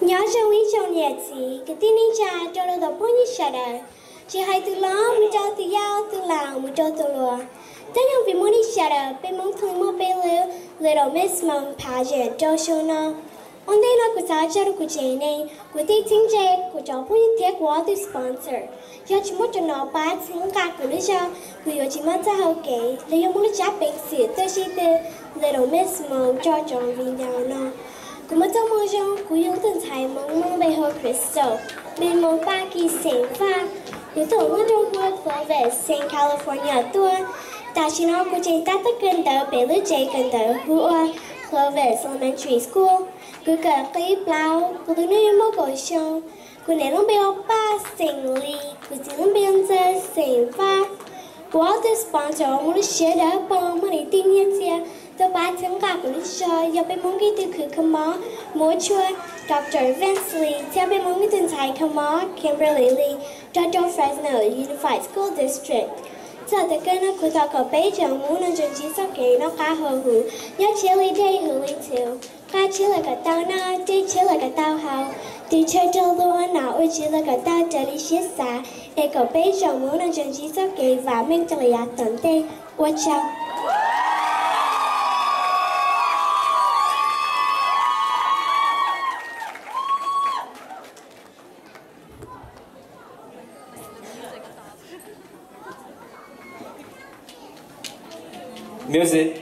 nhớ trong lý trong nhà chị cái tin đi cha cho nó đọc bao nhiêu sợ đời chỉ hay từ lớn mới cho từ giàu từ làng mới cho từ lúa tất nhiên vì muốn đi sợ đời bên mong thương mua bên lứa little miss mong pageant cho show nó on đây là của sao cho nó của chị này của tí chính chế của cháu bao nhiêu thiết quá từ sponsor do chỉ muốn cho nó bán tiếng ca của lý cho vì ở chỉ muốn ra hậu kế lấy muốn đi chấp bệnh sĩ tôi chỉ từ little miss mong cho chồng vì nhau nó cũng mất trong môi trường của những thần thái mong bày hồ Crystal bên mong ba kỳ sinh pha của tổ ngân trong hoa Clovis St. California tour ta chỉ nói của chị ta tất gần tới bể lưới chạy gần tới hua Clovis Elementary School cứ cả cái bao của tôi nói một câu show của nền lòng bèo ba sinh ly của chị lòng bèo giờ sinh pha của tôi sponsor muốn share đã bằng mà để tin nhận gì tôi bán tiếng cả của lý do do bên mong cái từ khử khăm mó múa chua Dr. Vince Lee theo bên mong cái từ thái khăm mó Kimberly Lee Dr. Fresno Unified School District giờ tất cả nó của tao có bé chồng muốn nên chuẩn chỉ sau kế nó khá hờ hữu nhớ chế lý đây hữu lý thiếu khá chế là cả tao na đây chế là cả tao hào từ chơi cho luôn nào ôi chế là cả tao trở đi xếp xa để có bé chồng muốn nên chuẩn chỉ sau kế và mình cho là tận tê ôi chào Music.